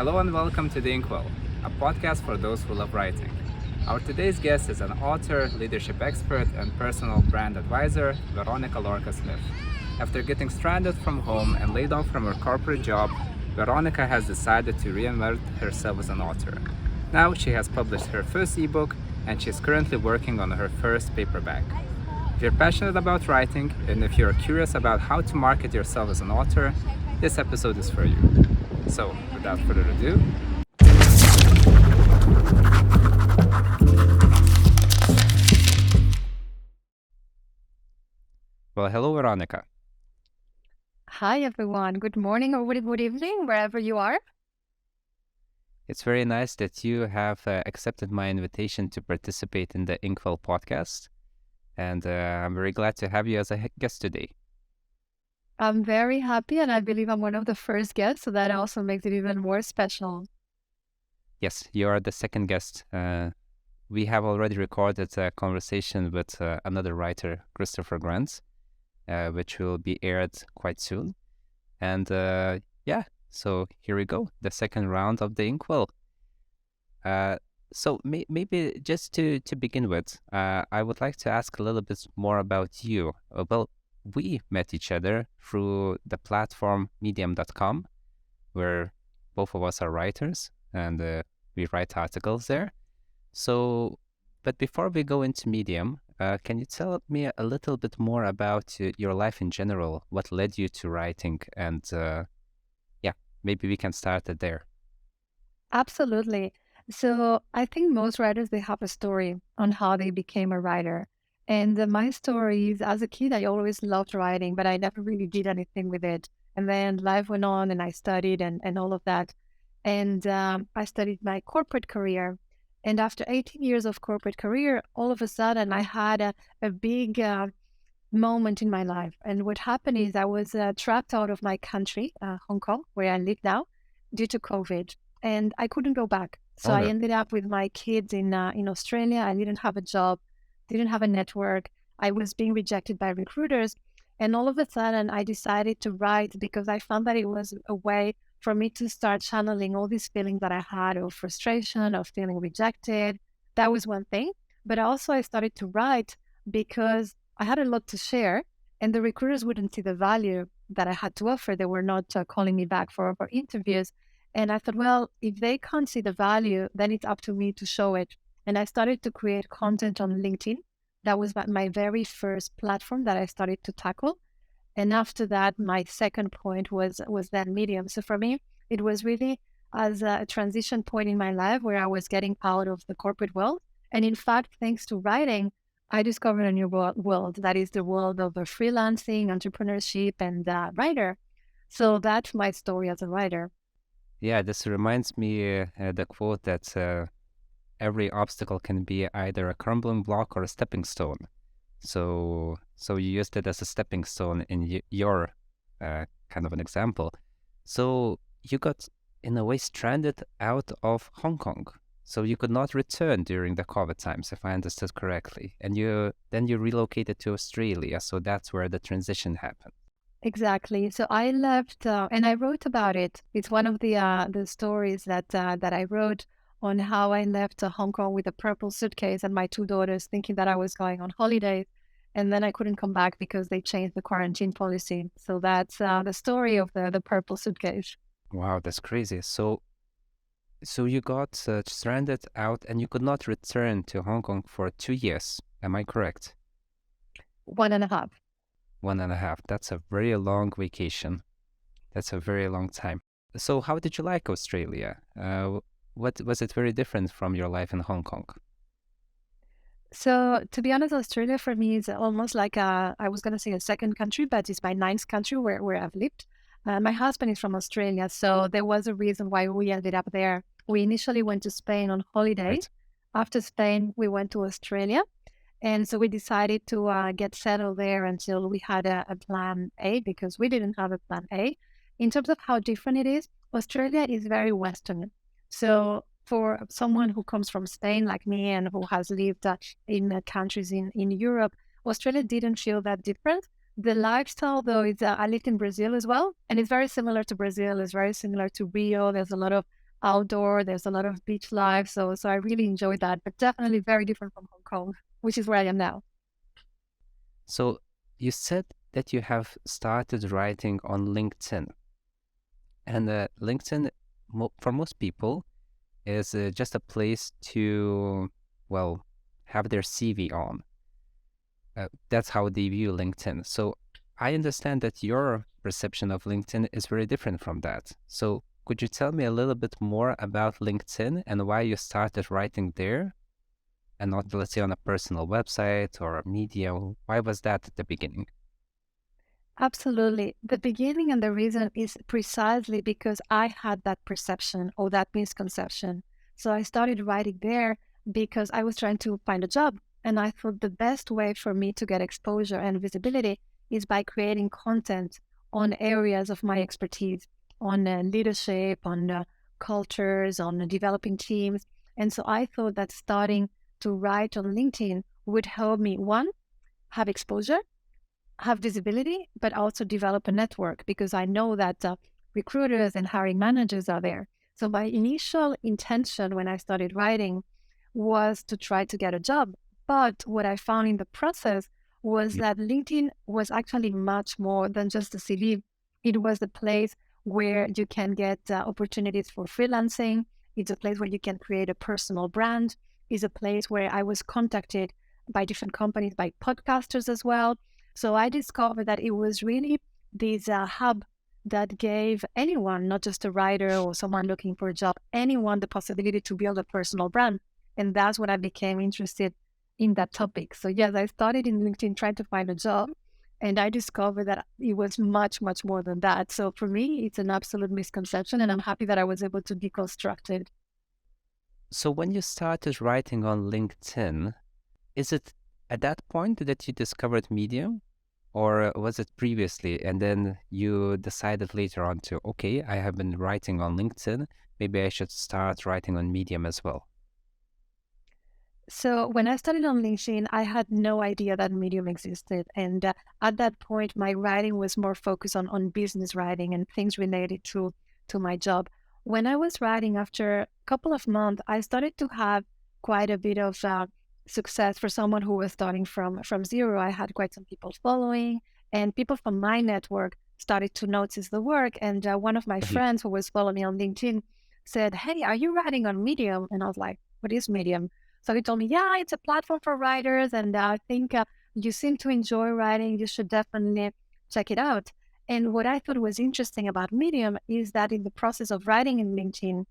Hello and welcome to The Inkwell, a podcast for those who love writing. Our today's guest is an author, leadership expert, and personal brand advisor, Veronica Lorca Smith. After getting stranded from home and laid off from her corporate job, Veronica has decided to reinvent herself as an author. Now she has published her first ebook and she's currently working on her first paperback. If you're passionate about writing and if you're curious about how to market yourself as an author, this episode is for you. So, without further ado, well, hello, Veronica. Hi, everyone. Good morning or good evening, wherever you are. It's very nice that you have accepted my invitation to participate in the Inkwell podcast, and I'm very glad to have you as a guest today. I'm very happy, and I believe I'm one of the first guests, so that also makes it even more special. Yes, you are the second guest. We have already recorded a conversation with another writer, Christopher Grant, which will be aired quite soon. And so here we go, the second round of the Inkwell. So maybe just to begin with, I would like to ask a little bit more about you. Well, we met each other through the platform medium.com, where both of us are writers and we write articles there. So, but before we go into Medium, can you tell me a little bit more about your life in general? What led you to writing? And maybe we can start it there. Absolutely. So I think most writers, they have a story on how they became a writer. And my story is, as a kid, I always loved writing, but I never really did anything with it. And then life went on and I studied and all of that. And I studied my corporate career. And after 18 years of corporate career, all of a sudden I had a big moment in my life. And what happened is I was trapped out of my country, Hong Kong, where I live now, due to COVID. And I couldn't go back. So I ended up with my kids in Australia. I didn't have a job, didn't have a network. I was being rejected by recruiters. And all of a sudden, I decided to write because I found that it was a way for me to start channeling all these feelings that I had of frustration, of feeling rejected. That was one thing. But also I started to write because I had a lot to share and the recruiters wouldn't see the value that I had to offer. They were not calling me back for interviews. And I thought, well, if they can't see the value, then it's up to me to show it. And I started to create content on LinkedIn. That was my very first platform that I started to tackle. And after that, my second point was that Medium. So for me, it was really as a transition point in my life where I was getting out of the corporate world. And in fact, thanks to writing, I discovered a new world. That is the world of freelancing, entrepreneurship, and writer. So that's my story as a writer. Yeah, this reminds me the quote that every obstacle can be either a crumbling block or a stepping stone. So you used it as a stepping stone in your kind of an example. So you got, in a way, stranded out of Hong Kong. So you could not return during the COVID times, if I understood correctly. And then you relocated to Australia. So that's where the transition happened. Exactly. So I left, and I wrote about it. It's one of the stories that I wrote on how I left Hong Kong with a purple suitcase and my two daughters, thinking that I was going on holidays, and then I couldn't come back because they changed the quarantine policy. So that's the story of the purple suitcase. Wow, that's crazy. So you got stranded out, and you could not return to Hong Kong for 2 years. Am I correct? 1.5. 1.5. That's a very long vacation. That's a very long time. So how did you like Australia? What was it very different from your life in Hong Kong? So to be honest, Australia for me is almost like I was going to say a second country, but it's my ninth country where I've lived. My husband is from Australia, so there was a reason why we ended up there. We initially went to Spain on holiday. Right. After Spain, we went to Australia. And so we decided to get settled there until we had a plan A, because we didn't have a plan A. In terms of how different it is, Australia is very Western. So for someone who comes from Spain like me and who has lived in countries in Europe, Australia didn't feel that different. The lifestyle, though, is I lived in Brazil as well, and it's very similar to Brazil. It's very similar to Rio. There's a lot of outdoor. There's a lot of beach life. So I really enjoyed that, but definitely very different from Hong Kong, which is where I am now. So you said that you have started writing on LinkedIn, and LinkedIn, for most people, is just a place to, well, have their CV on. That's how they view LinkedIn. So I understand that your perception of LinkedIn is very different from that. So could you tell me a little bit more about LinkedIn and why you started writing there and not, let's say, on a personal website or a Medium? Why was that at the beginning? Absolutely. The beginning and the reason is precisely because I had that perception or that misconception. So I started writing there because I was trying to find a job. And I thought the best way for me to get exposure and visibility is by creating content on areas of my expertise, on leadership, on cultures, on developing teams. And so I thought that starting to write on LinkedIn would help me, one, have exposure, have visibility, but also develop a network because I know that recruiters and hiring managers are there. So my initial intention when I started writing was to try to get a job. But what I found in the process was Mm. that LinkedIn was actually much more than just a CV. It was a place where you can get opportunities for freelancing. It's a place where you can create a personal brand. It's a place where I was contacted by different companies, by podcasters as well. So I discovered that it was really this hub that gave anyone, not just a writer or someone looking for a job, anyone the possibility to build a personal brand. And that's when I became interested in that topic. So yes, I started in LinkedIn trying to find a job, and I discovered that it was much, much more than that. So for me, it's an absolute misconception, and I'm happy that I was able to deconstruct it. So when you started writing on LinkedIn, is it at that point that you discovered Medium? Or was it previously? And then you decided later on to, okay, I have been writing on LinkedIn. Maybe I should start writing on Medium as well. So when I started on LinkedIn, I had no idea that Medium existed. And at that point, my writing was more focused on business writing and things related to my job. When I was writing after a couple of months, I started to have quite a bit of success for someone who was starting from zero. I had quite some people following, and people from my network started to notice the work. And one of my Mhm. friends who was following me on LinkedIn said, "Hey, are you writing on Medium?" And I was like, "What is Medium?" So he told me, yeah, it's a platform for writers. And I think you seem to enjoy writing. You should definitely check it out. And what I thought was interesting about Medium is that in the process of writing in LinkedIn,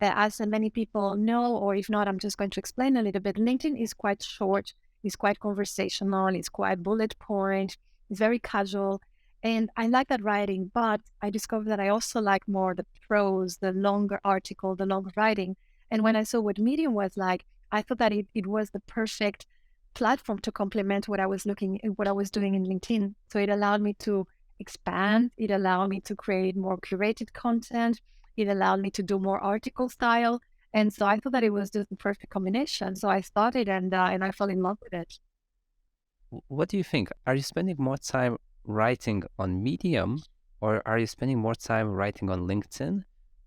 as many people know, or if not, I'm just going to explain a little bit. LinkedIn is quite short, it's quite conversational, it's quite bullet point, it's very casual. And I like that writing, but I discovered that I also like more the prose, the longer article, the longer writing. And when I saw what Medium was like, I thought that it was the perfect platform to complement what I was doing in LinkedIn. So it allowed me to expand. It allowed me to create more curated content. It allowed me to do more article style. And so I thought that it was just the perfect combination. So I started and I fell in love with it. What do you think? Are you spending more time writing on Medium or are you spending more time writing on LinkedIn?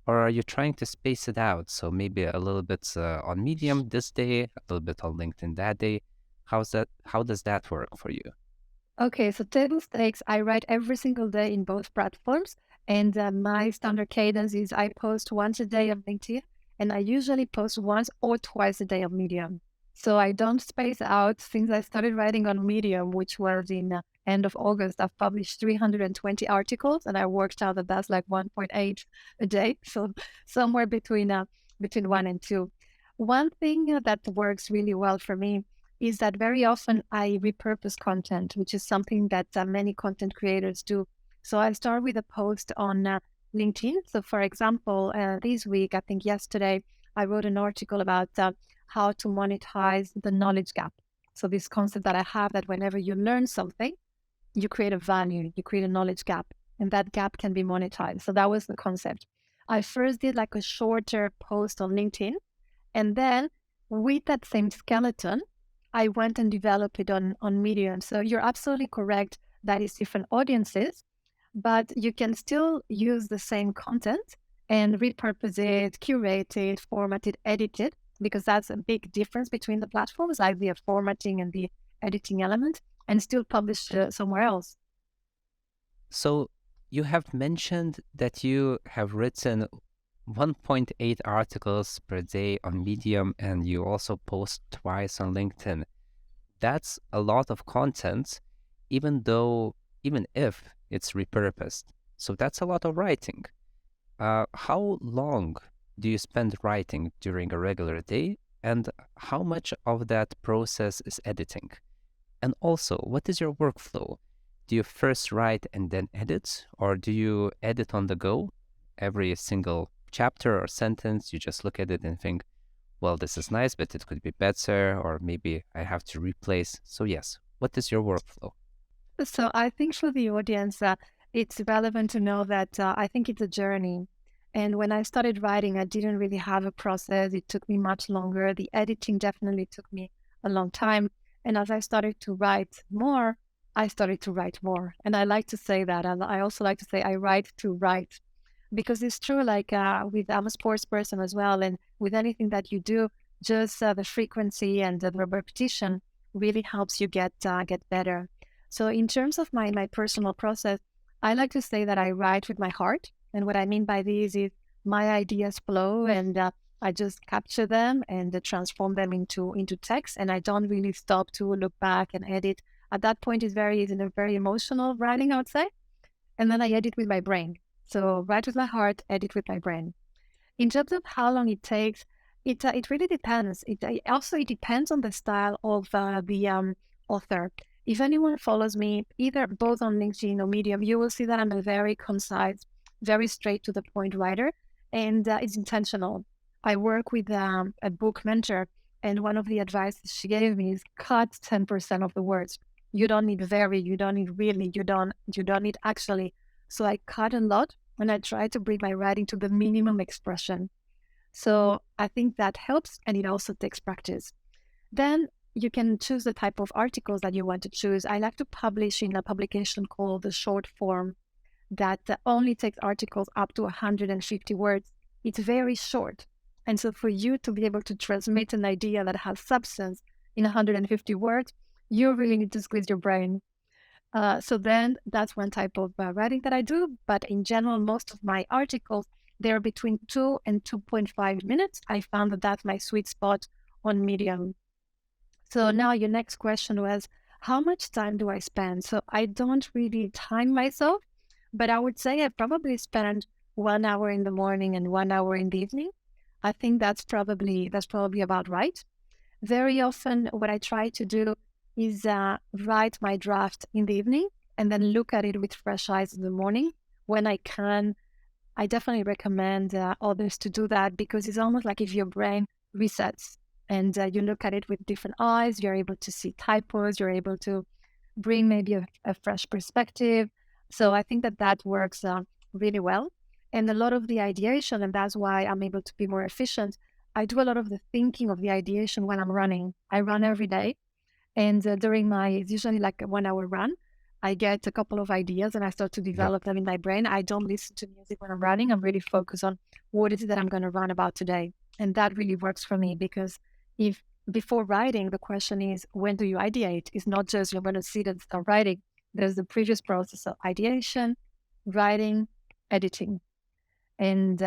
Or are you trying to space it out? So maybe a little bit on Medium this day, a little bit on LinkedIn that day. How's that? How does that work for you? Okay, so table stakes, I write every single day in both platforms. And my standard cadence is I post once a day on LinkedIn, and I usually post once or twice a day on Medium. So I don't space out since I started writing on Medium, which was in end of August. I've published 320 articles, and I worked out that that's like 1.8 a day. So somewhere between one and two. One thing that works really well for me is that very often I repurpose content, which is something that many content creators do. So I start with a post on LinkedIn. So, for example, this week, I think yesterday, I wrote an article about how to monetize the knowledge gap. So, this concept that I have that whenever you learn something, you create a value, you create a knowledge gap, and that gap can be monetized. So, that was the concept. I first did like a shorter post on LinkedIn, and then with that same skeleton, I went and developed it on Medium. So you're absolutely correct that it's different audiences, but you can still use the same content and repurpose it, curate it, format it, edit it, because that's a big difference between the platforms, like the formatting and the editing element, and still publish somewhere else. So you have mentioned that you have written 1.8 articles per day on Medium, and you also post twice on LinkedIn. That's a lot of content, even if it's repurposed. So that's a lot of writing. How long do you spend writing during a regular day, and how much of that process is editing? And also, what is your workflow? Do you first write and then edit, or do you edit on the go? Every single chapter or sentence, you just look at it and think, well, this is nice, but it could be better, or maybe I have to replace. So, yes, what is your workflow? So I think for the audience, it's relevant to know that I think it's a journey. And when I started writing, I didn't really have a process. It took me much longer. The editing definitely took me a long time. And as I started to write more, I started to write more. And I like to say that. I also like to say I write to write, because it's true. Like I'm a sports person as well, and with anything that you do, just the frequency and the repetition really helps you get better. So in terms of my personal process, I like to say that I write with my heart. And what I mean by this is my ideas flow, and I just capture them and transform them into text. And I don't really stop to look back and edit. At that point, it's in a very emotional writing, I would say. And then I edit with my brain. So write with my heart, edit with my brain. In terms of how long it takes, it really depends. It depends on the style of the author. If anyone follows me, either both on LinkedIn or Medium, you will see that I'm a very concise, very straight to the point writer, and it's intentional. I work with a book mentor, and one of the advices she gave me is cut 10% of the words. You don't need very, you don't need really, you don't need actually. So I cut a lot, and I try to bring my writing to the minimum expression. So I think that helps, and it also takes practice. Then you can choose the type of articles that you want to choose. I like to publish in a publication called the short form that only takes articles up to 150 words. It's very short. And so for you to be able to transmit an idea that has substance in 150 words, you really need to squeeze your brain. So then that's one type of writing that I do. But in general, most of my articles, they're between 2 and 2.5 minutes. I found that that's my sweet spot on Medium. So now your next question was, how much time do I spend? So I don't really time myself, but I would say I probably spend 1 hour in the morning and 1 hour in the evening. I think that's probably about right. Very often, what I try to do is write my draft in the evening and then look at it with fresh eyes in the morning when I can. I definitely recommend others to do that, because it's almost like if your brain resets and you look at it with different eyes, you're able to see typos, you're able to bring maybe a fresh perspective. So I think that that works really well. And a lot of the ideation, and that's why I'm able to be more efficient. I do a lot of the thinking of the ideation when I'm running. I run every day. And during it's usually like a 1 hour run, I get a couple of ideas and I start to Yeah. develop them in my brain. I don't listen to music when I'm running. I'm really focused on what is it that I'm going to run about today. And that really works for me, because if before writing, the question is, when do you ideate? It's not just you're going to sit and start writing. There's the previous process of ideation, writing, editing. And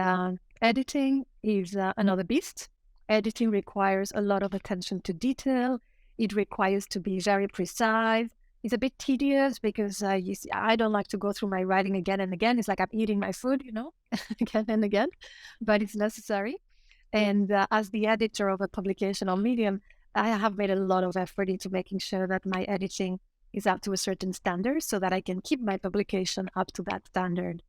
editing is another beast. Editing requires a lot of attention to detail. It requires to be very precise. It's a bit tedious because you see, I don't like to go through my writing again and again. It's like I'm eating my food, again and again, but it's necessary. And as the editor of a publication on Medium, I have made a lot of effort into making sure that my editing is up to a certain standard so that I can keep my publication up to that standard.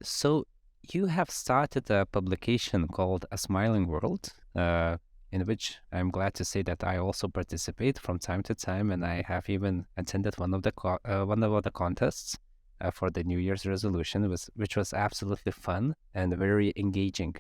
So you have started a publication called A Smiling World, in which I'm glad to say that I also participate from time to time, and I have even attended one of the contests for the New Year's resolution, which was absolutely fun and very engaging.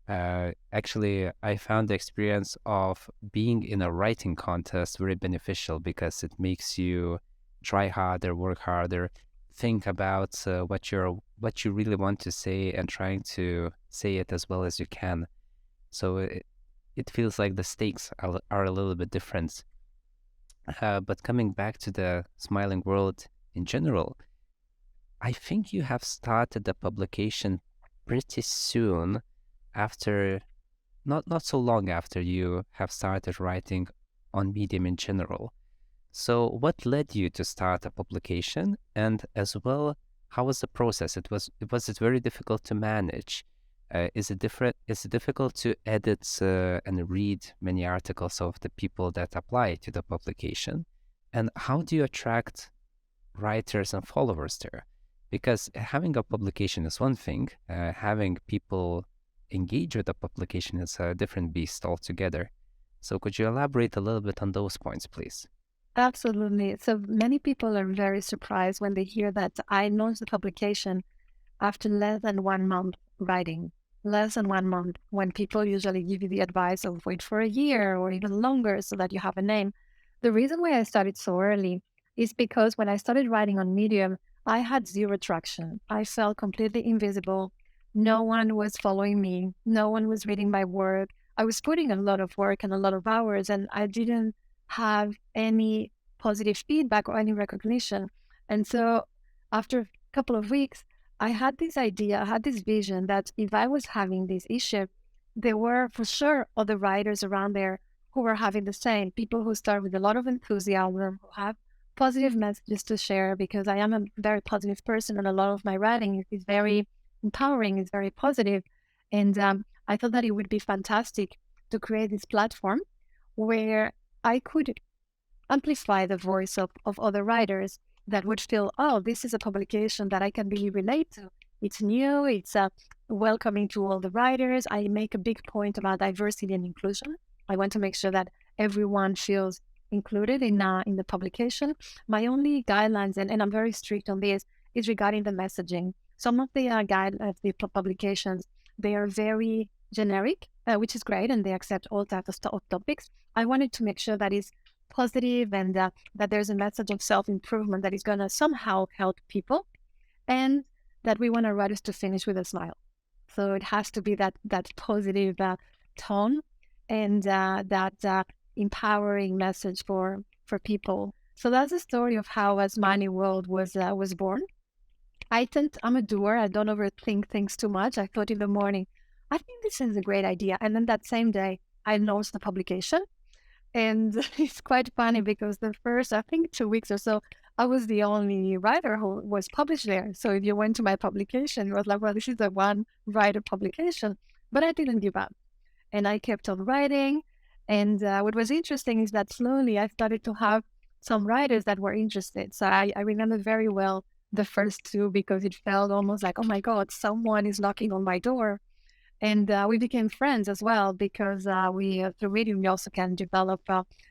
Actually, I found the experience of being in a writing contest very beneficial because it makes you try harder, work harder, think about what you really want to say and trying to say it as well as you can. So it feels like the stakes are a little bit different. But coming back to the smiling world in general, I think you have started the publication pretty soon after, not so long after you have started writing on Medium in general. So what led you to start a publication? And as well, how was the process? Was it very difficult to manage? Is it difficult to edit and read many articles of the people that apply to the publication? And how do you attract writers and followers there? Because having a publication is one thing, having people engage with the publication is a different beast altogether. So could you elaborate a little bit on those points, please? Absolutely. So many people are very surprised when they hear that I launched the publication after less than 1 month writing. Less than 1 month, when people usually give you the advice of wait for a year or even longer so that you have a name. The reason why I started so early is because when I started writing on Medium, I had zero traction. I felt completely invisible. No one was following me. No one was reading my work. I was putting a lot of work and a lot of hours, and I didn't have any positive feedback or any recognition. And so after a couple of weeks, I had this idea, I had this vision that if I was having this issue, there were for sure other writers around there who were having the same, people who start with a lot of enthusiasm, who have positive messages to share, because I am a very positive person and a lot of my writing is very empowering, is very positive. And I thought that it would be fantastic to create this platform where I could amplify the voice of other writers that would feel, oh, this is a publication that I can really relate to. It's new, it's welcoming to all the writers. I make a big point about diversity and inclusion. I want to make sure that everyone feels included in the publication. My only guidelines, and I'm very strict on this, is regarding the messaging. Some of the publications, they are very generic, which is great, and they accept all types of topics. I wanted to make sure that it's positive and that there's a message of self-improvement that is going to somehow help people, and that we want our writers to finish with a smile. So it has to be that positive tone and that empowering message for people. So that's the story of how A Smiling World was born. I'm a doer. I don't overthink things too much. I thought in the morning, I think this is a great idea. And then that same day, I launched the publication. And it's quite funny because the first, I think 2 weeks or so, I was the only writer who was published there. So if you went to my publication, it was like, well, this is a one writer publication. But I didn't give up. And I kept on writing. And what was interesting is that slowly I started to have some writers that were interested. So I remember very well the first two, because it felt almost like, oh my God, someone is knocking on my door. And we became friends as well, because through Medium, we also can develop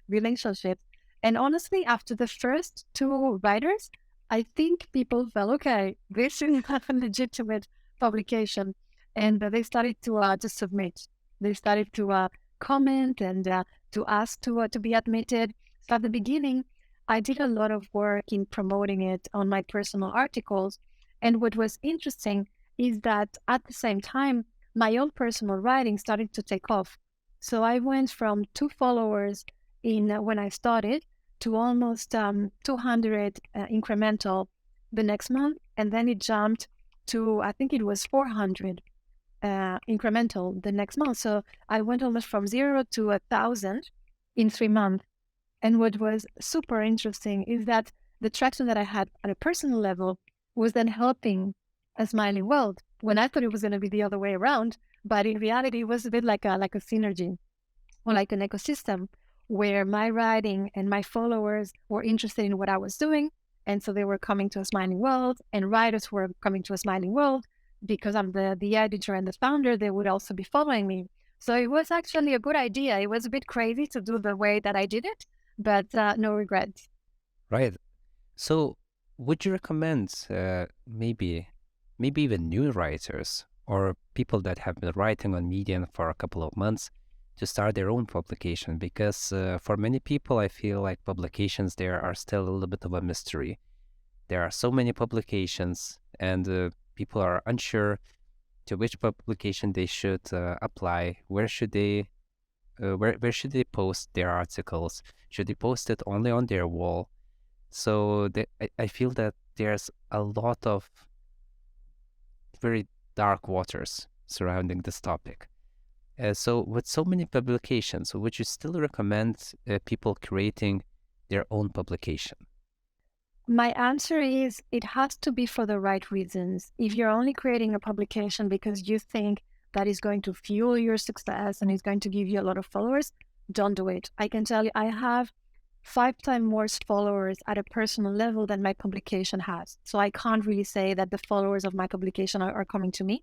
relationships. And honestly, after the first two writers, I think people felt, okay, this is a legitimate publication. And they started to submit. They started to comment and to ask to be admitted. So at the beginning, I did a lot of work in promoting it on my personal articles. And what was interesting is that at the same time, my own personal writing started to take off. So I went from 2 followers when I started to almost 200 incremental the next month. And then it jumped to, I think it was 400 incremental the next month. So I went almost from 0 to 1,000 in 3 months. And what was super interesting is that the traction that I had at a personal level was then helping A Smiling World, when I thought it was going to be the other way around. But in reality, it was a bit like a synergy, or like an ecosystem, where my writing and my followers were interested in what I was doing. And so they were coming to A Smiling World, and writers were coming to A Smiling World because I'm the editor and the founder. They would also be following me. So it was actually a good idea. It was a bit crazy to do the way that I did it, but no regrets. Right. So would you recommend maybe even new writers or people that have been writing on Medium for a couple of months to start their own publication? Because for many people, I feel like publications there are still a little bit of a mystery. there are so many publications, and people are unsure to which publication they should apply. Where should they post their articles? Should they post it only on their wall? So I feel that there's a lot of very dark waters surrounding this topic. So with so many publications, would you still recommend people creating their own publication? My answer is it has to be for the right reasons. If you're only creating a publication because you think that is going to fuel your success and is going to give you a lot of followers, don't do it. I can tell you, I have 5 times more followers at a personal level than my publication has. So I can't really say that the followers of my publication are coming to me.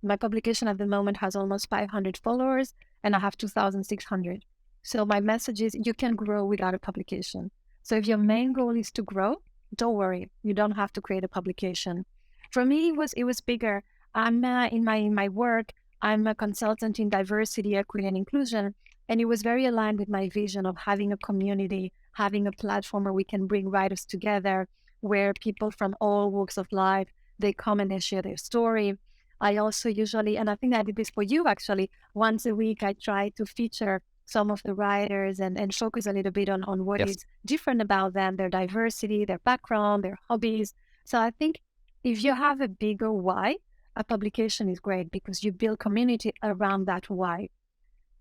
My publication at the moment has almost 500 followers and I have 2,600. So my message is you can grow without a publication. So if your main goal is to grow, don't worry, you don't have to create a publication. For me, it was bigger. I'm in my work, I'm a consultant in diversity, equity, and inclusion, and it was very aligned with my vision of having a community, having a platform where we can bring writers together, where people from all walks of life, they come and they share their story. I also usually, and I think I did this for you actually, once a week I try to feature some of the writers and focus a little bit on what Yes. is different about them, their diversity, their background, their hobbies. So I think if you have a bigger why, a publication is great because you build community around that why.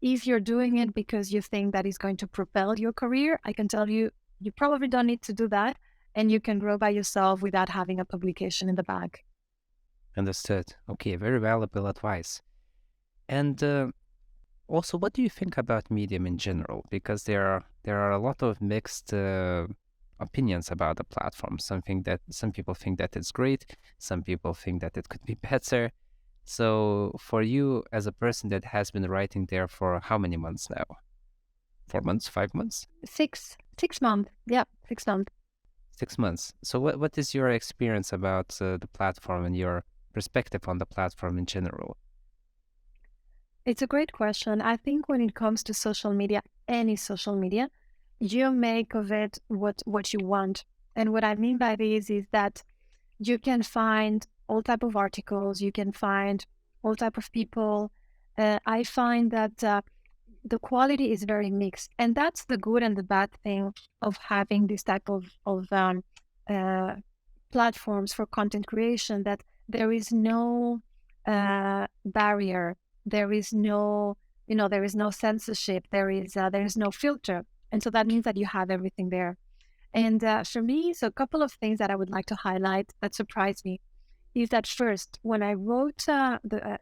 If you're doing it because you think that is going to propel your career, I can tell you, you probably don't need to do that. And you can grow by yourself without having a publication in the bag. Understood. Okay, very valuable advice. And also, what do you think about Medium in general? Because there are a lot of mixed opinions about the platform. Some people think that it's great, some people think that it could be better. So, for you as a person that has been writing there for how many months now? 4 months, 5 months, 6 months. Yeah, 6 months. 6 months. So, what is your experience about the platform and your perspective on the platform in general? It's a great question. I think when it comes to social media, any social media, you make of it what you want. And what I mean by this is that you can find all type of articles, you can find all type of people. I find that the quality is very mixed, and that's the good and the bad thing of having this type of uh, platforms for content creation. That there is no barrier, there is no there is no censorship, there is no filter, and so that means that you have everything there. And for me, so a couple of things that I would like to highlight that surprised me is that first, when I wrote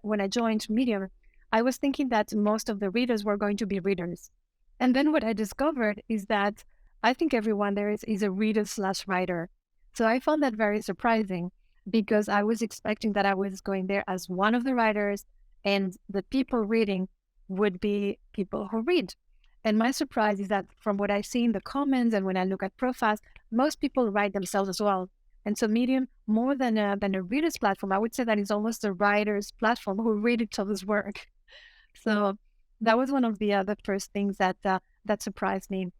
when I joined Medium, I was thinking that most of the readers were going to be readers, and then what I discovered is that I think everyone there is a reader slash writer. So I found that very surprising because I was expecting that I was going there as one of the writers, and the people reading would be people who read. And my surprise is that from what I see in the comments and when I look at profiles, most people write themselves as well. And so Medium, more than a reader's platform, I would say that it's almost a writer's platform who read each other's work. So that was one of the other first things that surprised me.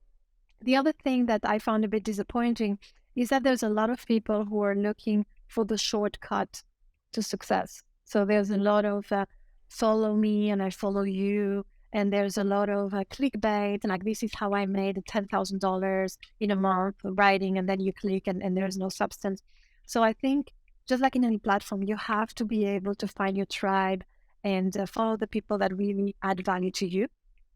The other thing that I found a bit disappointing is that there's a lot of people who are looking for the shortcut to success. So there's a lot of follow me and I follow you. And there's a lot of clickbait, and like, this is how I made $10,000 in a month writing, and then you click and there's no substance. So I think just like in any platform, you have to be able to find your tribe and follow the people that really add value to you.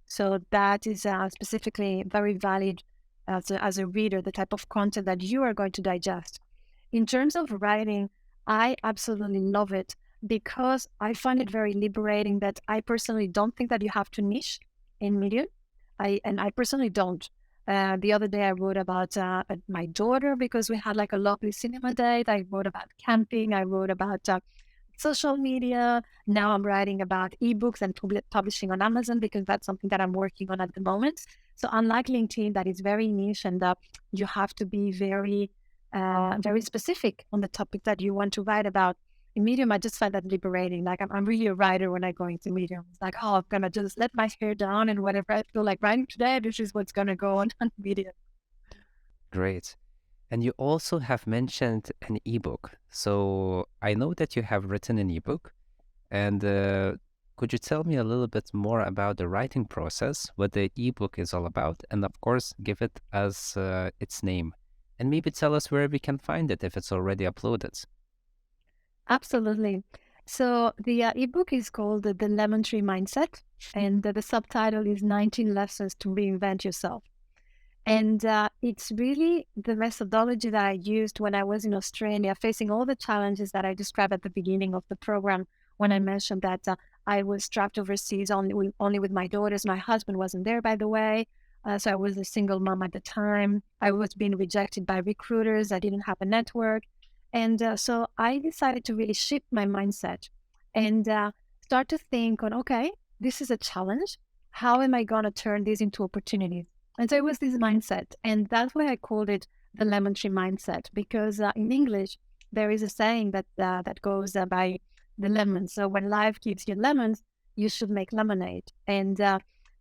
So that is specifically very valid as a reader, the type of content that you are going to digest. In terms of writing, I absolutely love it because I find it very liberating that I personally don't think that you have to niche in Medium. I personally don't. The other day I wrote about my daughter because we had like a lovely cinema date. I wrote about camping. I wrote about social media. Now I'm writing about ebooks and publishing on Amazon because that's something that I'm working on at the moment. So unlike LinkedIn, that is very niche and you have to be very, very specific on the topic that you want to write about. In Medium, I just find that liberating. Like I'm really a writer when I go into Medium. It's like, oh, I'm gonna just let my hair down and whatever I feel like writing today, this is what's gonna go on Medium. Great. And you also have mentioned an ebook. So I know that you have written an ebook. And could you tell me a little bit more about the writing process, what the ebook is all about, and of course, give it as its name? And maybe tell us where we can find it if it's already uploaded. Absolutely. So the ebook is called The Lemon Tree Mindset, and the subtitle is 19 Lessons to Reinvent Yourself. And it's really the methodology that I used when I was in Australia, facing all the challenges that I described at the beginning of the program when I mentioned that I was trapped overseas only with my daughters. My husband wasn't there, by the way. So I was a single mom at the time. I was being rejected by recruiters. I didn't have a network. And so I decided to really shift my mindset and start to think on, okay, this is a challenge. How am I going to turn this into opportunities? And so it was this mindset. And that's why I called it the lemon tree mindset, because in English, there is a saying that goes by the lemon. So when life gives you lemons, you should make lemonade. And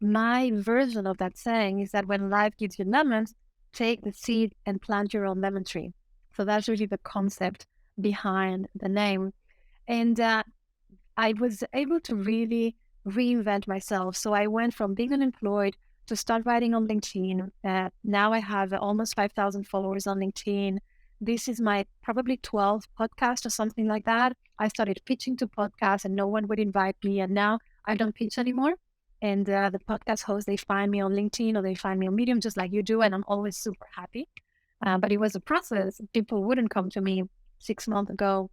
my version of that saying is that when life gives you lemons, take the seed and plant your own lemon tree. So that's really the concept behind the name. And I was able to really reinvent myself. So I went from being unemployed to start writing on LinkedIn. Now I have almost 5,000 followers on LinkedIn. This is my probably 12th podcast or something like that. I started pitching to podcasts and no one would invite me. And now I don't pitch anymore. And the podcast hosts, they find me on LinkedIn or they find me on Medium, just like you do. And I'm always super happy. But it was a process. People wouldn't come to me 6 months ago.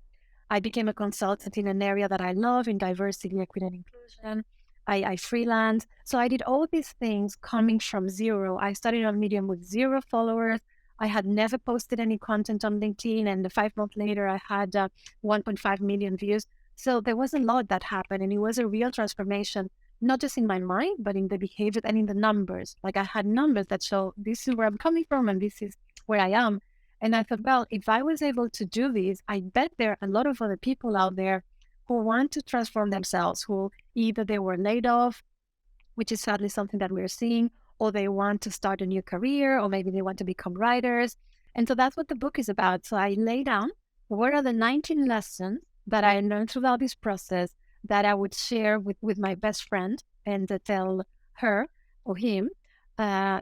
I became a consultant in an area that I love in diversity, equity, and inclusion. I freelance. So I did all these things coming from zero. I started on Medium with 0 followers. I had never posted any content on LinkedIn. And 5 months later, I had 1.5 million views. So there was a lot that happened. And it was a real transformation, not just in my mind, but in the behavior and in the numbers. Like I had numbers that show this is where I'm coming from and this is where I am. And I thought, well, if I was able to do this, I bet there are a lot of other people out there who want to transform themselves, who either they were laid off, which is sadly something that we're seeing, or they want to start a new career, or maybe they want to become writers. And so that's what the book is about. So I lay down what are the 19 lessons that I learned throughout this process that I would share with my best friend and tell her or him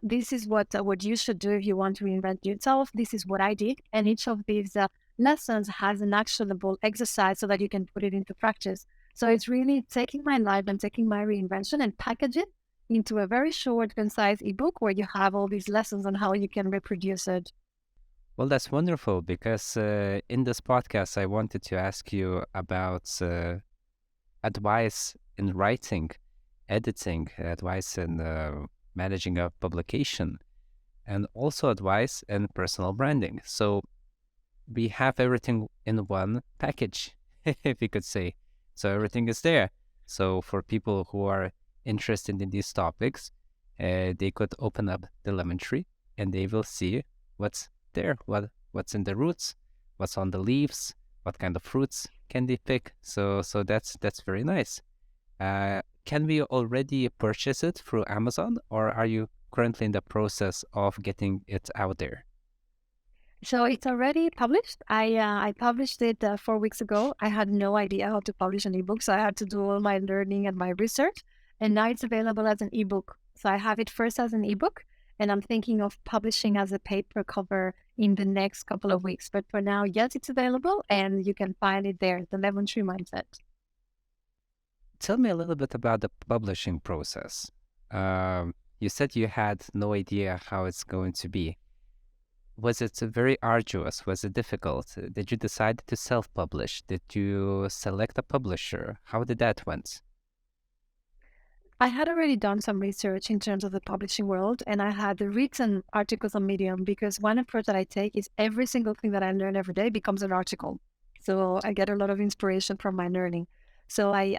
this is what you should do if you want to reinvent yourself. This is what I did. And each of these lessons has an actionable exercise so that you can put it into practice. So it's really taking my life and taking my reinvention and package it into a very short, concise ebook where you have all these lessons on how you can reproduce it. Well, that's wonderful because in this podcast, I wanted to ask you about advice in writing, editing, advice in managing a publication, and also advice in personal branding. So we have everything in one package, if you could say. So everything is there. So for people who are interested in these topics, they could open up the lemon tree and they will see what's there, what's in the roots, what's on the leaves, what kind of fruits can they pick. So that's very nice. Can we already purchase it through Amazon, or are you currently in the process of getting it out there? So it's already published. I published it 4 weeks ago. I had no idea how to publish an ebook, so I had to do all my learning and my research. And now it's available as an ebook. So I have it first as an ebook, and I'm thinking of publishing as a paper cover in the next couple of weeks. But for now, yes, it's available, and you can find it there, The Lemon Tree Mindset. Tell me a little bit about the publishing process. You said you had no idea how it's going to be. Was it very arduous? Was it difficult? Did you decide to self-publish? Did you select a publisher? How did that went? I had already done some research in terms of the publishing world, and I had written articles on Medium because one approach that I take is every single thing that I learn every day becomes an article. So I get a lot of inspiration from my learning. So I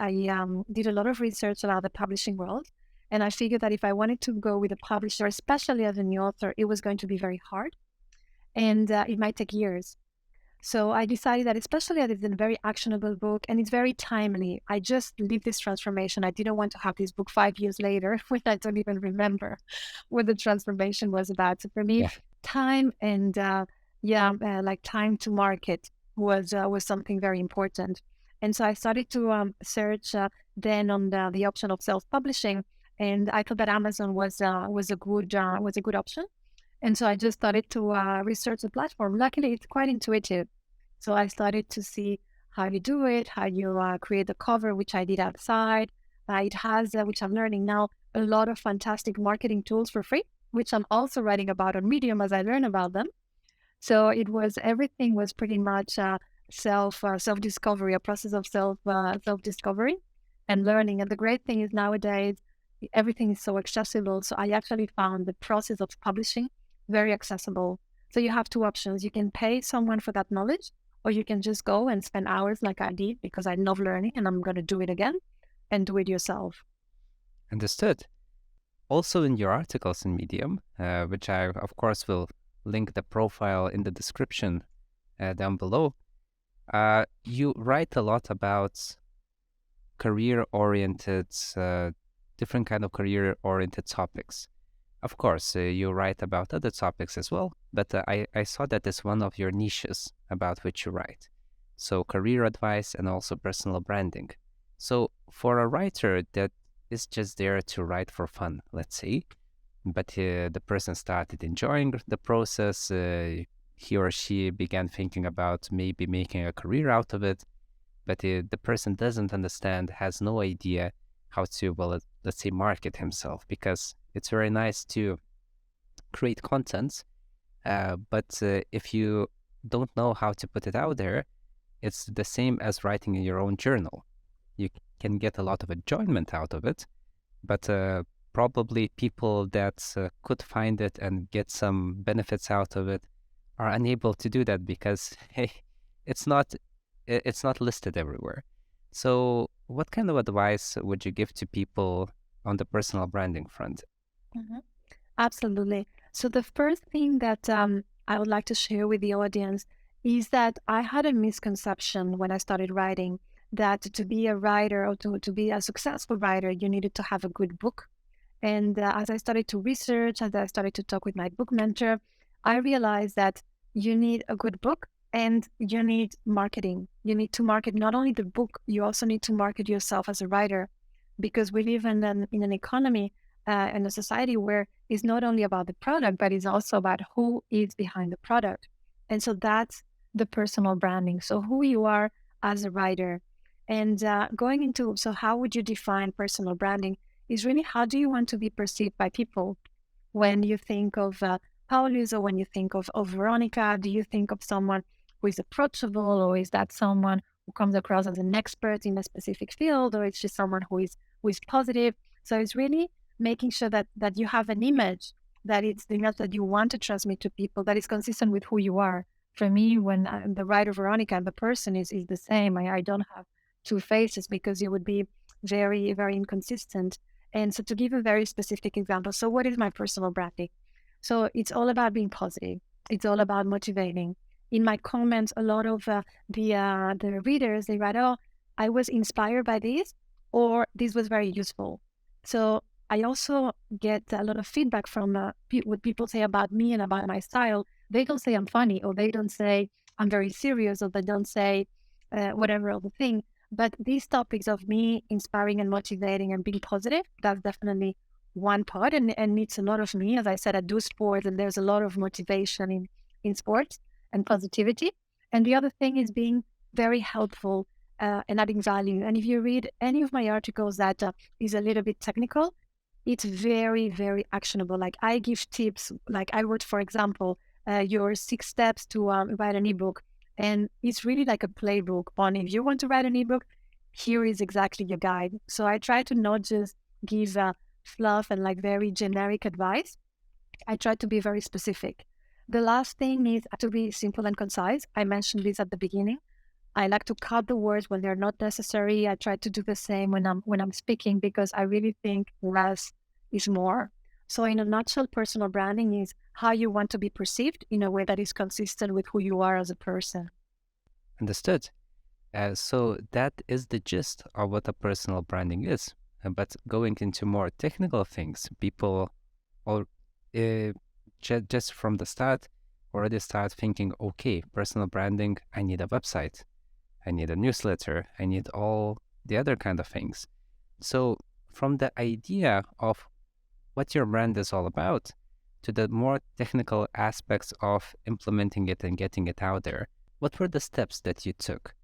did a lot of research about the publishing world, and I figured that if I wanted to go with a publisher, especially as a new author, it was going to be very hard, and it might take years. So I decided that, especially as it's a very actionable book and it's very timely, I just lived this transformation. I didn't want to have this book 5 years later when I don't even remember what the transformation was about. So for me, Yeah. time and like time to market was something very important. And so I started to search then on the option of self-publishing, and I thought that Amazon was a good option. And so I just started to research the platform. Luckily, it's quite intuitive. So I started to see how you do it, how you create the cover, which I did outside. It has, which I'm learning now, a lot of fantastic marketing tools for free, which I'm also writing about on Medium as I learn about them. So everything was pretty much self discovery, a process of self discovery and learning. And the great thing is nowadays everything is so accessible. So I actually found the process of publishing very accessible. So you have two options: you can pay someone for that knowledge, or you can just go and spend hours like I did because I love learning and I'm going to do it again and do it yourself. Understood. Also, in your articles in Medium, which I, of course, will link the profile in the description down below, you write a lot about career-oriented, different kind of career-oriented topics. Of course, you write about other topics as well, but I saw that as one of your niches about which you write. So career advice and also personal branding. So for a writer that is just there to write for fun, let's say, but the person started enjoying the process, he or she began thinking about maybe making a career out of it, but the person doesn't understand, has no idea how to, well, let's say, market himself, because it's very nice to create content, but if you don't know how to put it out there, it's the same as writing in your own journal. You can get a lot of enjoyment out of it, but probably people that could find it and get some benefits out of it are unable to do that because hey, it's not listed everywhere. So what kind of advice would you give to people on the personal branding front? Mhm. Absolutely. So the first thing that I would like to share with the audience is that I had a misconception when I started writing that to be a writer or to be a successful writer, you needed to have a good book. And as I started to research, as I started to talk with my book mentor, I realized that you need a good book and you need marketing. You need to market not only the book, you also need to market yourself as a writer, because we live in an economy in a society where it's not only about the product, but it's also about who is behind the product. And so that's the personal branding. So who you are as a writer. And going into, so how would you define personal branding? Is really how do you want to be perceived by people when you think of Paulus or when you think of Veronica? Do you think of someone who is approachable, or is that someone who comes across as an expert in a specific field, or it's just someone who is positive? So it's really making sure that you have an image, that it's the image that you want to transmit to people, that is consistent with who you are. For me, when the writer Veronica, the person is the same. I don't have two faces because it would be very, very inconsistent. And so to give a very specific example, so what is my personal branding? So it's all about being positive. It's all about motivating. In my comments, a lot of the readers, they write, oh, I was inspired by this, or this was very useful. So I also get a lot of feedback from what people say about me and about my style. They don't say I'm funny, or they don't say I'm very serious, or they don't say whatever other thing. But these topics of me inspiring and motivating and being positive, that's definitely one part, and needs a lot of me. As I said, I do sports, and there's a lot of motivation in sports and positivity. And the other thing is being very helpful and adding value. And if you read any of my articles that is a little bit technical, it's very, very actionable. Like I give tips, like I wrote, for example, your 6 steps to write an ebook. And it's really like a playbook on if you want to write an ebook, here is exactly your guide. So I try to not just give fluff and like very generic advice. I try to be very specific. The last thing is to be simple and concise. I mentioned this at the beginning. I like to cut the words when they're not necessary. I try to do the same when I'm speaking, because I really think less is more. So in a nutshell, personal branding is how you want to be perceived in a way that is consistent with who you are as a person. Understood. So that is the gist of what a personal branding is. But going into more technical things, people, or just from the start, already start thinking, okay, personal branding, I need a website, I need a newsletter, I need all the other kind of things. So from the idea of what your brand is all about to the more technical aspects of implementing it and getting it out there, what were the steps that you took?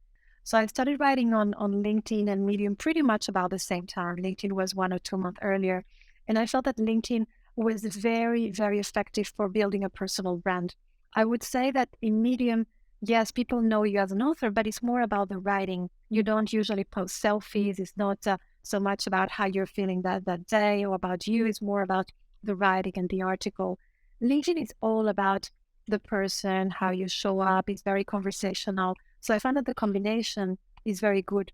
So I started writing on LinkedIn and Medium pretty much about the same time. LinkedIn was 1 or 2 months earlier. And I felt that LinkedIn was very, very effective for building a personal brand. I would say that in Medium, yes, people know you as an author, but it's more about the writing. You don't usually post selfies. It's not so much about how you're feeling that day or about you. It's more about the writing and the article. LinkedIn is all about the person, how you show up. It's very conversational. So I found that the combination is very good.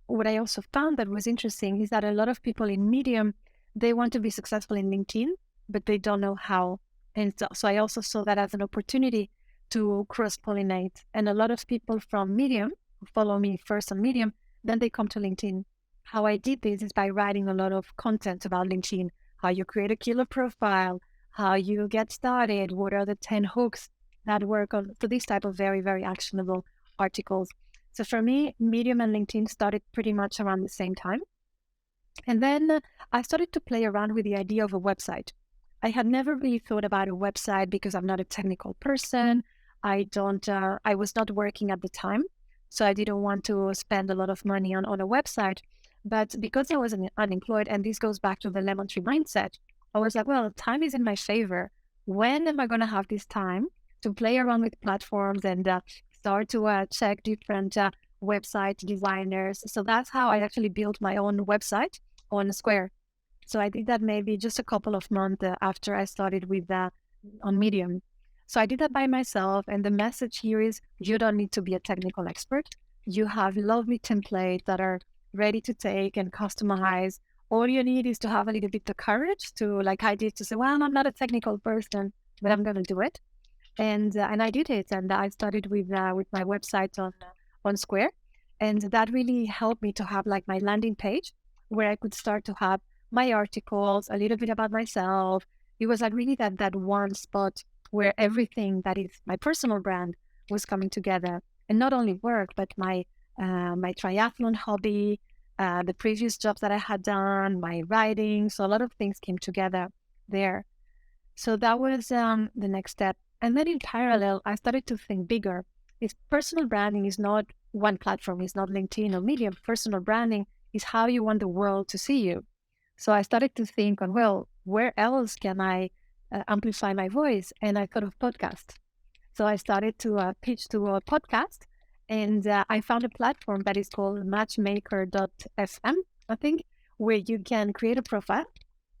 What I also found that was interesting is that a lot of people in Medium, they want to be successful in LinkedIn, but they don't know how. And so I also saw that as an opportunity to cross-pollinate. And a lot of people from Medium who follow me first on Medium, then they come to LinkedIn. How I did this is by writing a lot of content about LinkedIn, how you create a killer profile, how you get started, what are the 10 hooks that work on. So this type of very, very actionable articles. So for me, Medium and LinkedIn started pretty much around the same time. And then I started to play around with the idea of a website. I had never really thought about a website because I'm not a technical person. I was not working at the time. So I didn't want to spend a lot of money on a website. But because I was unemployed, and this goes back to the lemon tree mindset, I was like, well, time is in my favor. When am I going to have this time to play around with platforms and start to check different website designers? So that's how I actually built my own website on Square. So I did that maybe just a couple of months after I started with on Medium. So I did that by myself. And the message here is you don't need to be a technical expert. You have lovely templates that are ready to take and customize. All you need is to have a little bit of courage to, like I did, to say, well, I'm not a technical person, but I'm going to do it. And I did it. And I started with my website on Square. And that really helped me to have like my landing page where I could start to have my articles, a little bit about myself. It was like really that one spot where everything that is my personal brand was coming together, and not only work, but my triathlon hobby, the previous jobs that I had done, my writing. So a lot of things came together there. So that was the next step. And then in parallel, I started to think bigger. If personal branding is not one platform, it's not LinkedIn or Medium. Personal branding is how you want the world to see you. So I started to think on, well, where else can I amplify my voice? And I thought of podcast. So I started to pitch to a podcast, and I found a platform that is called matchmaker.fm, I think, where you can create a profile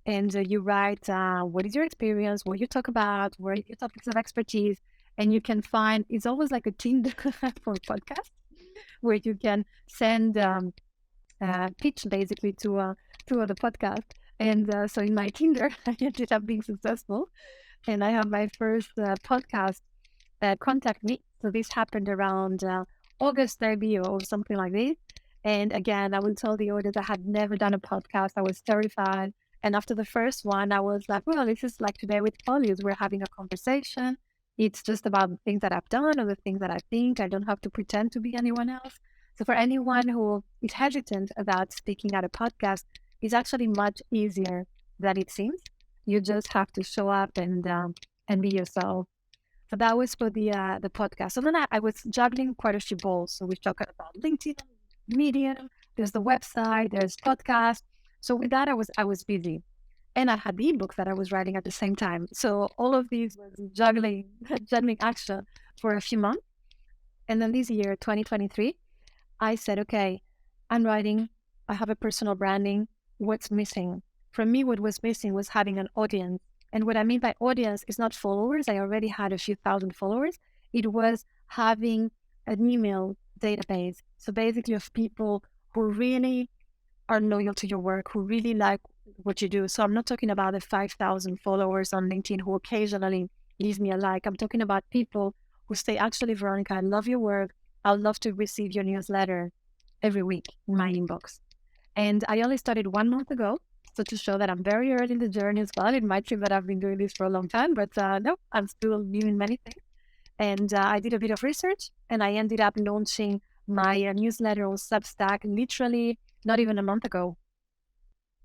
and you write what is your experience, what you talk about, what are your topics of expertise, and you can find, it's always like a Tinder for podcast, where you can send pitch basically to the podcast. And so in my Tinder, I ended up being successful, and I have my first podcast contact me. So this happened around August maybe or something like this. And again, I will tell the audience I had never done a podcast. I was terrified. And after the first one, I was like, well, this is like today with Polly's. We're having a conversation. It's just about the things that I've done or the things that I think. I don't have to pretend to be anyone else. So for anyone who is hesitant about speaking at a podcast, it's actually much easier than it seems. You just have to show up and be yourself. So that was for the podcast. So then I was juggling quite a few balls. So we're talking about LinkedIn, Medium, there's the website, there's podcast. So with that, I was busy. And I had the ebook that I was writing at the same time. So all of these was juggling action for a few months. And then this year, 2023, I said, okay, I'm writing. I have a personal branding. What's missing? For me, what was missing was having an audience. And what I mean by audience is not followers. I already had a few thousand followers. It was having an email database. So basically of people who really are loyal to your work, who really like what you do. So I'm not talking about the 5,000 followers on LinkedIn who occasionally leave me a like. I'm talking about people who say, actually, Veronica, I love your work. I'd love to receive your newsletter every week in my inbox. And I only started 1 month ago. So to show that I'm very early in the journey as well, it might seem that I've been doing this for a long time, but no, I'm still new in many things. And I did a bit of research and I ended up launching my newsletter on Substack literally not even a month ago.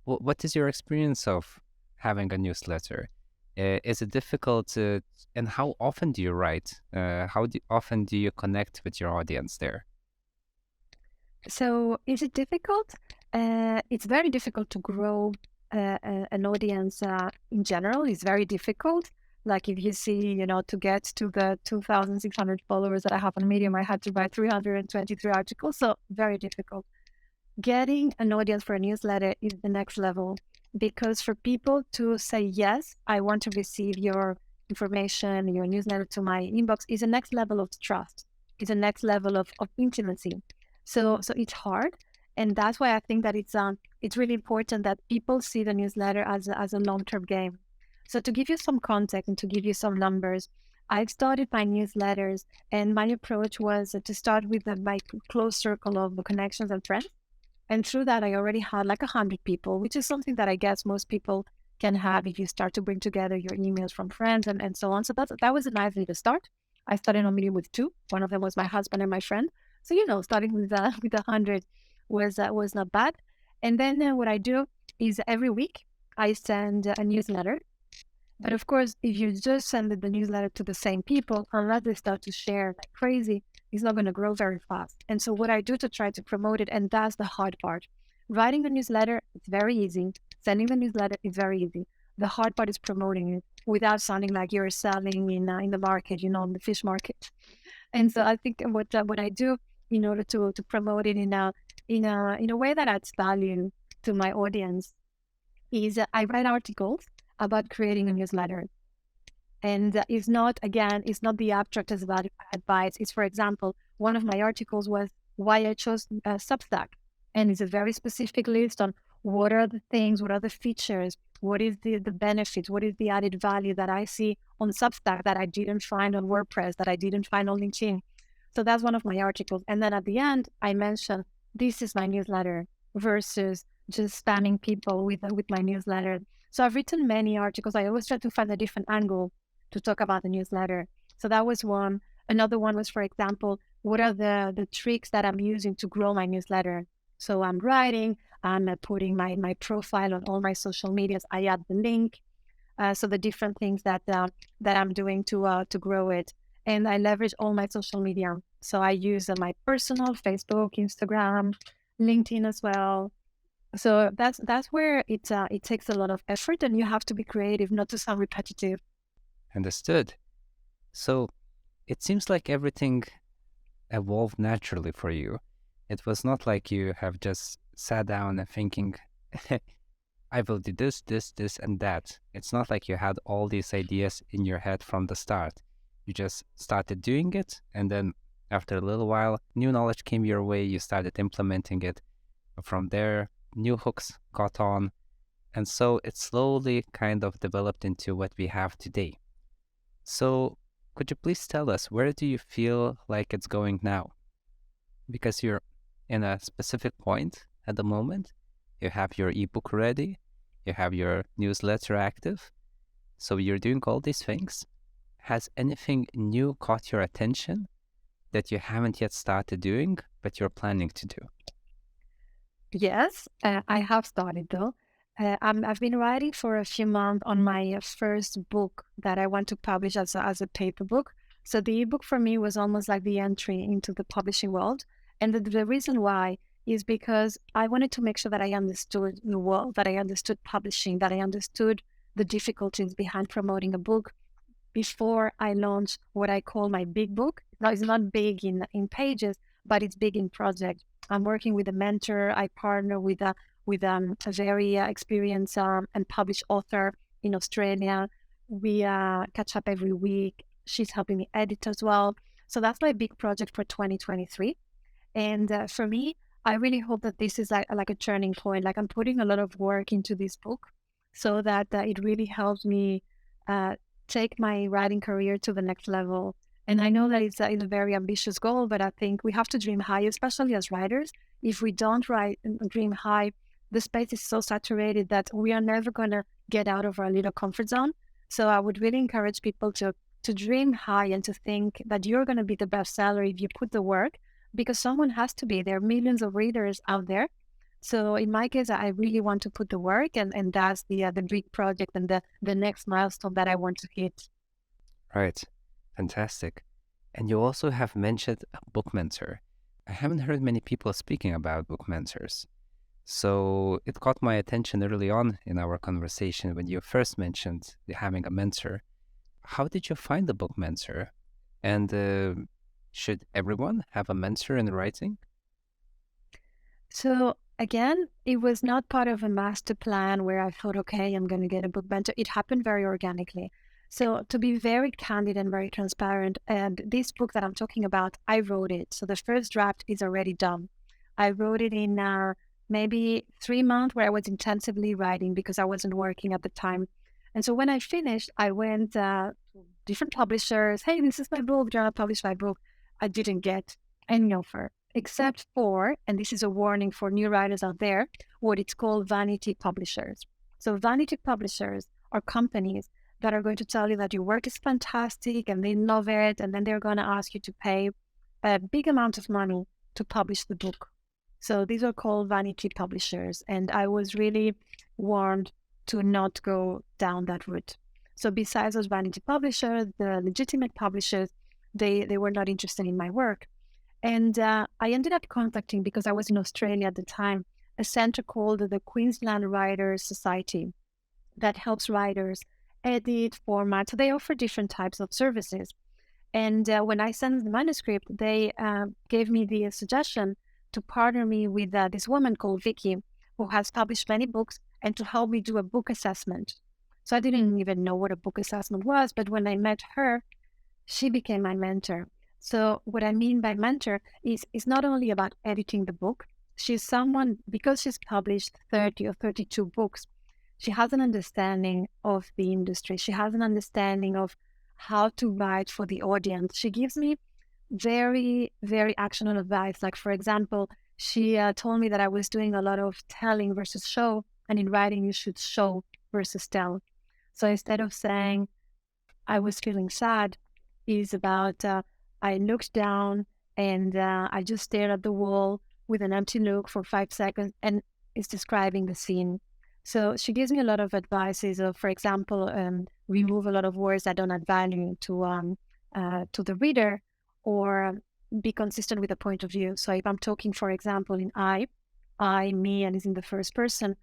What is your experience of having a newsletter? Is it difficult to, and how often do you write? Often do you connect with your audience there? So is it difficult? It's very difficult to grow an audience in general. It's very difficult. Like if you see, to get to the 2,600 followers that I have on Medium, I had to write 323 articles. So very difficult. Getting an audience for a newsletter is the next level, because for people to say, yes, I want to receive your information, your newsletter to my inbox, is the next level of trust. It's the next level of intimacy. So it's hard. And that's why I think that it's really important that people see the newsletter as a long-term game. So to give you some context and to give you some numbers, I've started my newsletters and my approach was to start with my close circle of connections and friends. And through that, I already had like 100 people, which is something that I guess most people can have if you start to bring together your emails from friends and so on. So that was a nice way to start. I started on Medium with 2. One of them was my husband and my friend. So, starting with 100 was not bad. And then what I do is every week I send a newsletter. But of course, if you just send the newsletter to the same people, unless they start to share like crazy, it's not going to grow very fast. And so what I do to try to promote it, and that's the hard part. Writing the newsletter, it's very easy. Sending the newsletter is very easy. The hard part is promoting it without sounding like you're selling in the market, in the fish market. And so I think what I do in order to promote it in a way that adds value to my audience is I write articles about creating a newsletter. And it's not the abstract as advice. It's, for example, one of my articles was why I chose Substack. And it's a very specific list on what are the things, what are the features, what is the benefits, what is the added value that I see on Substack that I didn't find on WordPress, that I didn't find on LinkedIn. So that's one of my articles. And then at the end, I mention this is my newsletter versus just spamming people with my newsletter. So I've written many articles. I always try to find a different angle to talk about the newsletter. So that was one. Another one was, for example, what are the tricks that I'm using to grow my newsletter? So I'm writing, I'm putting my profile on all my social medias. I add the link. So the different things that I'm doing to grow it. And I leverage all my social media. So I use my personal Facebook, Instagram, LinkedIn as well. So that's where it takes a lot of effort, and you have to be creative, not to sound repetitive. Understood. So it seems like everything evolved naturally for you. It was not like you have just sat down and thinking, I will do this, and that. It's not like you had all these ideas in your head from the start. You just started doing it, and then after a little while, new knowledge came your way, you started implementing it. From there, new hooks caught on, and so it slowly kind of developed into what we have today. So could you please tell us, where do you feel like it's going now? Because you're in a specific point at the moment. You have your ebook ready, you have your newsletter active, so you're doing all these things. Has anything new caught your attention that you haven't yet started doing, but you're planning to do? Yes, I have started though. I've been writing for a few months on my first book that I want to publish as a paper book. So the ebook for me was almost like the entry into the publishing world. And the reason why is because I wanted to make sure that I understood the world, that I understood publishing, that I understood the difficulties behind promoting a book before I launch what I call my big book. Now, it's not big in pages, but it's big in project. I'm working with a mentor. I partner with a very experienced and published author in Australia. We catch up every week. She's helping me edit as well. So that's my big project for 2023. And for me, I really hope that this is like a turning point. Like I'm putting a lot of work into this book so that it really helps me take my writing career to the next level. And I know that it's a very ambitious goal, but I think we have to dream high, especially as writers. If we don't dream high, the space is so saturated that we are never going to get out of our little comfort zone. So I would really encourage people to to dream high and to think that you're going to be the bestseller if you put the work, because someone has to be. There are millions of readers out there. So in my case, I really want to put the work, and that's the big project and the next milestone that I want to hit. Right. Fantastic. And you also have mentioned a book mentor. I haven't heard many people speaking about book mentors. So it caught my attention early on in our conversation when you first mentioned having a mentor. How did you find the book mentor? And should everyone have a mentor in writing? So again, it was not part of a master plan where I thought, okay, I'm going to get a book mentor. It happened very organically. So to be very candid and very transparent, and this book that I'm talking about, I wrote it. So the first draft is already done. I wrote it in maybe 3 months where I was intensively writing because I wasn't working at the time. And so when I finished, I went to different publishers. Hey, this is my book. Do you want to publish my book? I didn't get any offer except for, and this is a warning for new writers out there, what it's called vanity publishers. So vanity publishers are companies that are going to tell you that your work is fantastic and they love it, and then they're going to ask you to pay a big amount of money to publish the book. So these are called vanity publishers, and I was really warned to not go down that route. So besides those vanity publishers, the legitimate publishers, they were not interested in my work. And I ended up contacting, because I was in Australia at the time, a center called the Queensland Writers Society that helps writers edit, format. So they offer different types of services. And when I sent the manuscript, they gave me the suggestion to partner me with this woman called Vicky, who has published many books, and to help me do a book assessment. So I didn't even know what a book assessment was, but when I met her, she became my mentor. So what I mean by mentor is not only about editing the book. She's someone, because she's published 30 or 32 books, she has an understanding of the industry. She has an understanding of how to write for the audience. She gives me very, very actionable advice. Like, for example, she told me that I was doing a lot of telling versus show, and in writing, you should show versus tell. So instead of saying, I was feeling sad, is about I looked down and I just stared at the wall with an empty look for 5 seconds, and it's describing the scene. So she gives me a lot of advices of, for example, remove a lot of words that don't add value to the reader, or be consistent with the point of view. So if I'm talking, for example, in I, me, and is in the first person,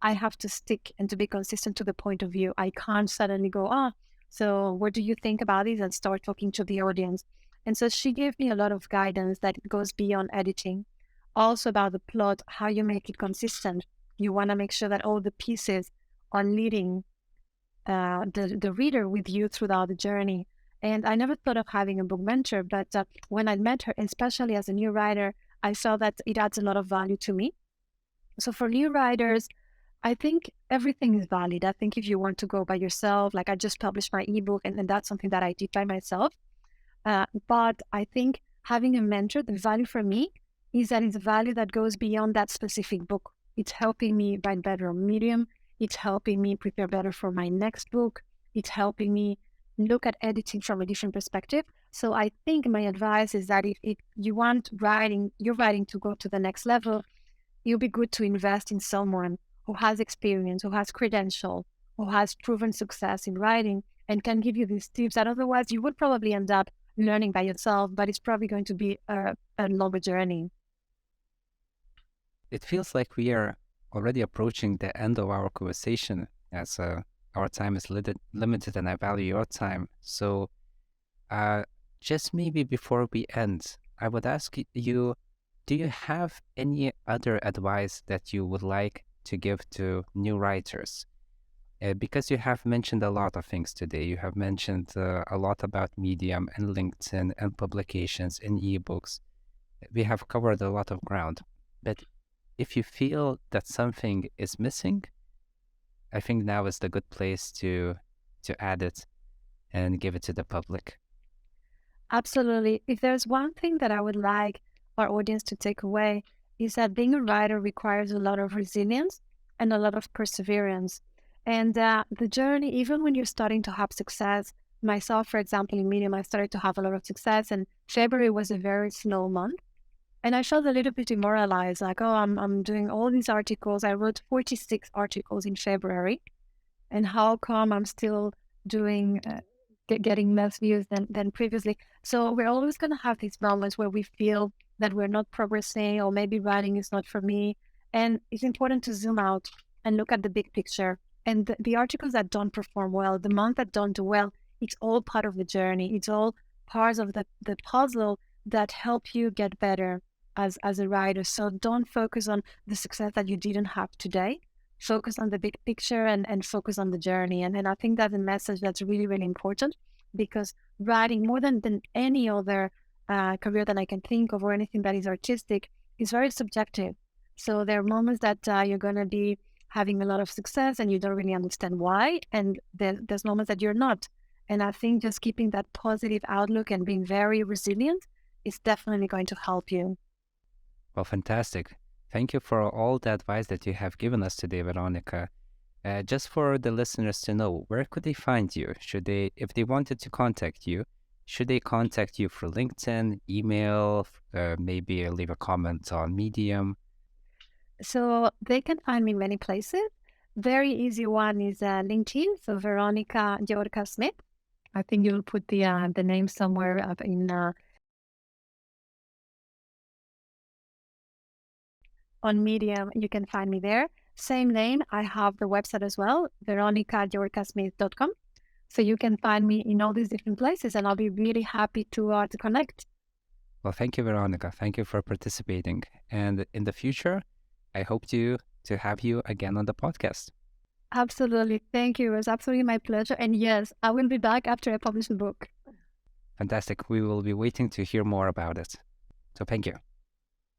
I have to stick and to be consistent to the point of view. I can't suddenly go, so what do you think about this, and start talking to the audience. And so she gave me a lot of guidance that goes beyond editing. Also about the plot, how you make it consistent. You want to make sure that all the pieces are leading the reader with you throughout the journey. And I never thought of having a book mentor, but when I met her, especially as a new writer, I saw that it adds a lot of value to me. So for new writers, I think everything is valid. I think if you want to go by yourself, like I just published my ebook, and that's something that I did by myself. But I think having a mentor, the value for me is that it's a value that goes beyond that specific book. It's helping me write better on Medium. It's helping me prepare better for my next book. It's helping me look at editing from a different perspective. So I think my advice is that if you want your writing to go to the next level, it'll be good to invest in someone who has experience, who has credential, who has proven success in writing, and can give you these tips that otherwise you would probably end up learning by yourself, but it's probably going to be a longer journey. It feels like we are already approaching the end of our conversation, as our time is limited and I value your time. So just maybe before we end, I would ask you, do you have any other advice that you would like to give to new writers? Because you have mentioned a lot of things today. You have mentioned a lot about Medium and LinkedIn and publications and ebooks. We have covered a lot of ground. But if you feel that something is missing, I think now is the good place to add it and give it to the public. Absolutely. If there's one thing that I would like our audience to take away, is that being a writer requires a lot of resilience and a lot of perseverance. And the journey, even when you're starting to have success, myself, for example, in Medium, I started to have a lot of success, and February was a very slow month. And I felt a little bit demoralized, like, oh, I'm doing all these articles. I wrote 46 articles in February, and how come I'm still doing getting less views than previously? So we're always going to have these moments where we feel that we're not progressing, or maybe writing is not for me. And it's important to zoom out and look at the big picture. And the articles that don't perform well, the months that don't do well, it's all part of the journey. It's all parts of the puzzle that help you get better as a writer. So don't focus on the success that you didn't have today. Focus on the big picture and focus on the journey. And I think that's a message that's really, really important, because writing, more than any other career that I can think of, or anything that is artistic, is very subjective. So there are moments that you're going to be having a lot of success and you don't really understand why. And there's moments that you're not. And I think just keeping that positive outlook and being very resilient is definitely going to help you. Well, fantastic. Thank you for all the advice that you have given us today, Veronica. Just for the listeners to know, where could they find you? If they wanted to contact you, should they contact you through LinkedIn, email, maybe leave a comment on Medium? So they can find me many places. Very easy one is LinkedIn. So Veronica Giorca Smith. I think you'll put the name somewhere up in on Medium. You can find me there. Same name. I have the website as well, veronicagiorcasmith.com. So you can find me in all these different places, and I'll be really happy to connect. Well, thank you, Veronica. Thank you for participating. And in the future, I hope to have you again on the podcast. Absolutely. Thank you. It was absolutely my pleasure. And yes, I will be back after I publish the book. Fantastic. We will be waiting to hear more about it. So thank you.